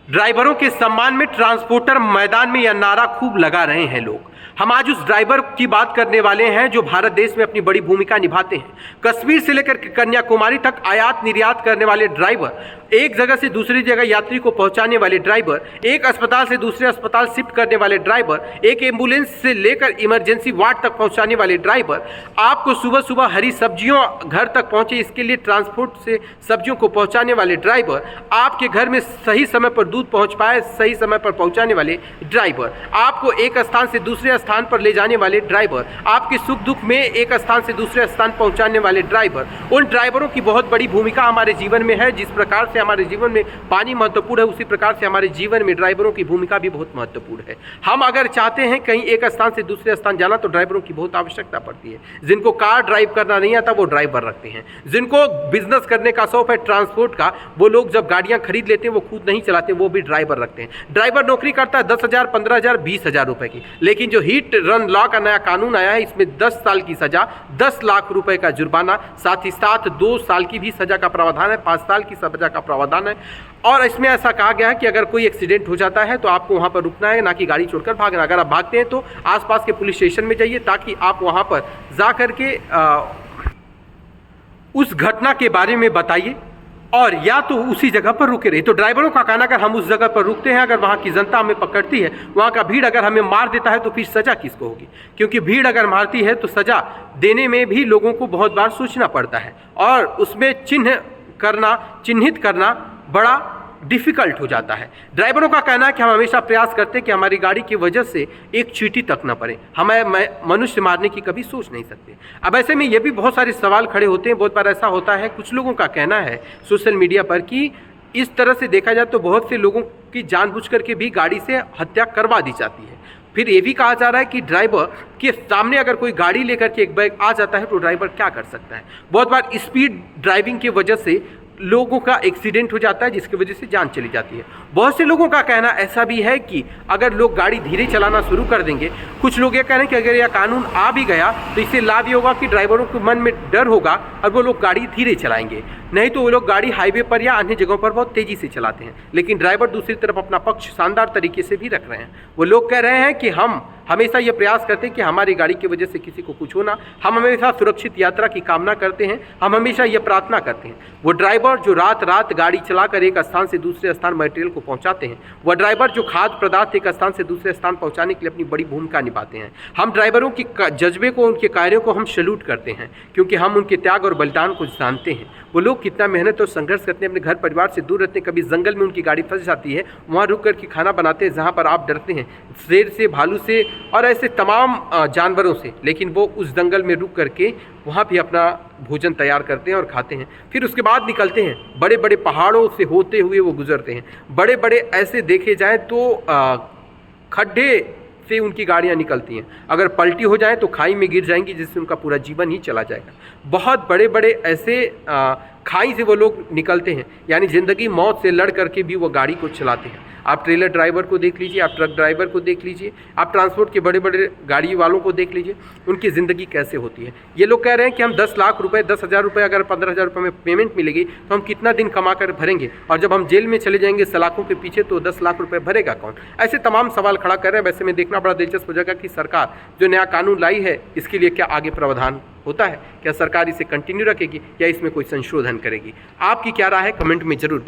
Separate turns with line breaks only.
ड्राइवरों के सम्मान में ट्रांसपोर्टर मैदान में यह नारा खूब लगा रहे हैं लोग। हम आज उस ड्राइवर की बात करने वाले हैं जो भारत देश में अपनी बड़ी भूमिका निभाते हैं। कश्मीर से लेकर कन्याकुमारी तक आयात निर्यात करने वाले ड्राइवर, एक जगह से दूसरी जगह यात्री को पहुंचाने वाले ड्राइवर, एक अस्पताल से दूसरे अस्पताल शिफ्ट करने वाले ड्राइवर, एक एम्बुलेंस से लेकर इमरजेंसी वार्ड तक पहुंचाने वाले ड्राइवर, आपको सुबह सुबह हरी सब्जियों घर तक पहुंचे इसके लिए ट्रांसपोर्ट से सब्जियों को पहुंचाने वाले ड्राइवर, आपके घर में सही समय पर दूध पहुंच पाए सही समय पर पहुंचाने वाले ड्राइवर, आपको एक स्थान से दूसरे स्थान पर ले जाने वाले ड्राइवर, आपके सुख दुख में एक स्थान से दूसरे स्थान पहुंचाने वाले ड्राइवर। उन ड्राइवरों की बहुत बड़ी भूमिका हमारे जीवन में है। जिस प्रकार से हमारे जीवन में पानी महत्वपूर्ण है, उसी प्रकार से हमारे जीवन में ड्राइवरों की भूमिका भी बहुत महत्वपूर्ण है। हम अगर चाहते हैं कहीं एक स्थान से दूसरे स्थान जाना तो ड्राइवरों की बहुत आवश्यकता पड़ती है। जिनको कार ड्राइव करना नहीं आता वो ड्राइवर रखते हैं। जिनको बिजनेस करने का शौक है ट्रांसपोर्ट का, वो लोग जब गाड़ियां खरीद लेते हैं वो खुद नहीं चलाते, वो भी ड्राइवर रखते हैं। ड्राइवर नौकरी करता है 10,000, 15,000, 20,000 रुपए की, लेकिन जो हिट रन लॉ का नया कानून आया है इसमें 10 साल की सजा, 10 लाख रुपए का जुर्माना, साथ ही साथ 2 साल की भी सजा का प्रावधान है, 5 साल की सजा का प्रावधान है। और इसमें ऐसा कहा गया है कि अगर कोई एक्सीडेंट हो जाता है तो आपको वहां पर रुकना है, ना कि गाड़ी छोड़कर भागना। अगर आप भागते हैं तो आसपास के पुलिस स्टेशन में जाइए ताकि आप वहां पर जा करके उस घटना के बारे में बताइए और या तो उसी जगह पर रुके रहे। तो ड्राइवरों का कहना अगर हम उस जगह पर रुकते हैं, अगर वहाँ की जनता हमें पकड़ती है, वहाँ का भीड़ अगर हमें मार देता है तो फिर सज़ा किसको होगी? क्योंकि भीड़ अगर मारती है तो सज़ा देने में भी लोगों को बहुत बार सोचना पड़ता है और उसमें चिन्हित करना बड़ा डिफ़िकल्ट हो जाता है। ड्राइवरों का कहना है कि हम हमेशा प्रयास करते हैं कि हमारी गाड़ी की वजह से एक चींटी तक न पड़े, हमें मनुष्य मारने की कभी सोच नहीं सकते। अब ऐसे में ये भी बहुत सारे सवाल खड़े होते हैं। बहुत बार ऐसा होता है, कुछ लोगों का कहना है सोशल मीडिया पर कि इस तरह से देखा जाए तो बहुत से लोगों की जानबूझ करके भी गाड़ी से हत्या करवा दी जाती है। फिर ये भी कहा जा रहा है कि ड्राइवर के सामने अगर कोई गाड़ी लेकर के एक बैग आ जाता है तो ड्राइवर क्या कर सकता है? बहुत बार स्पीड ड्राइविंग की वजह से लोगों का एक्सीडेंट हो जाता है जिसकी वजह से जान चली जाती है। बहुत से लोगों का कहना ऐसा भी है कि अगर लोग गाड़ी धीरे चलाना शुरू कर देंगे, कुछ लोग ये कह रहे हैं कि अगर यह कानून आ भी गया तो इससे लाभ ये होगा कि ड्राइवरों के मन में डर होगा और वो लोग गाड़ी धीरे चलाएंगे, नहीं तो वो लोग गाड़ी हाईवे पर या अन्य जगहों पर बहुत तेज़ी से चलाते हैं। लेकिन ड्राइवर दूसरी तरफ अपना पक्ष शानदार तरीके से भी रख रहे हैं। वो लोग कह रहे हैं कि हम हमेशा ये प्रयास करते हैं कि हमारी गाड़ी की वजह से किसी को कुछ होना, हम हमेशा सुरक्षित यात्रा की कामना करते हैं, हम हमेशा ये प्रार्थना करते हैं। वो ड्राइवर जो रात गाड़ी चलाकर एक स्थान से दूसरे स्थान मटेरियल को पहुंचाते हैं, वह ड्राइवर जो खाद्य पदार्थ एक स्थान से दूसरे स्थान पहुंचाने के लिए अपनी बड़ी भूमिका निभाते हैं। हम ड्राइवरों की जज्बे को, उनके कार्यों को हम सैल्यूट करते हैं क्योंकि हम उनके त्याग और बलिदान को जानते हैं। वो लोग कितना मेहनत और संघर्ष करते हैं, अपने घर परिवार से दूर रहते हैं, कभी जंगल में उनकी गाड़ी फंस जाती है, वहाँ रुक करके खाना बनाते हैं जहाँ पर आप डरते हैं शेर से, भालू से और ऐसे तमाम जानवरों से, लेकिन वो उस जंगल में रुक करके वहाँ भी अपना भोजन तैयार करते हैं और खाते हैं। फिर उसके बाद निकलते हैं, बड़े बड़े पहाड़ों से होते हुए वो गुजरते हैं। बड़े बड़े ऐसे देखे जाएँ तो खड्डे से उनकी गाड़ियाँ निकलती हैं, अगर पलटी हो जाए तो खाई में गिर जाएंगी जिससे उनका पूरा जीवन ही चला जाएगा। बहुत बड़े बड़े ऐसे खाई से वो लोग निकलते हैं, यानी ज़िंदगी मौत से लड़ करके भी वो गाड़ी को चलाते हैं। आप ट्रेलर ड्राइवर को देख लीजिए, आप ट्रक ड्राइवर को देख लीजिए, आप ट्रांसपोर्ट के बड़े बड़े गाड़ी वालों को देख लीजिए, उनकी ज़िंदगी कैसे होती है। ये लोग कह रहे हैं कि हम 10 लाख रुपए, 10,000 रुपये अगर 15,000 रुपये में पेमेंट मिलेगी तो हम कितना दिन कमा कर भरेंगे, और जब हम जेल में चले जाएंगे सलाखों के पीछे तो 10 लाख रुपये भरेगा कौन? ऐसे तमाम सवाल खड़ा कर रहे हैं। वैसे में देखना बड़ा दिलचस्प हो जाएगा कि सरकार जो नया कानून लाई है इसके लिए क्या आगे प्रावधान होता है, क्या सरकार इसे कंटिन्यू रखेगी या इसमें कोई संशोधन करेगी? आपकी क्या राय है, कमेंट में जरूर बताइए।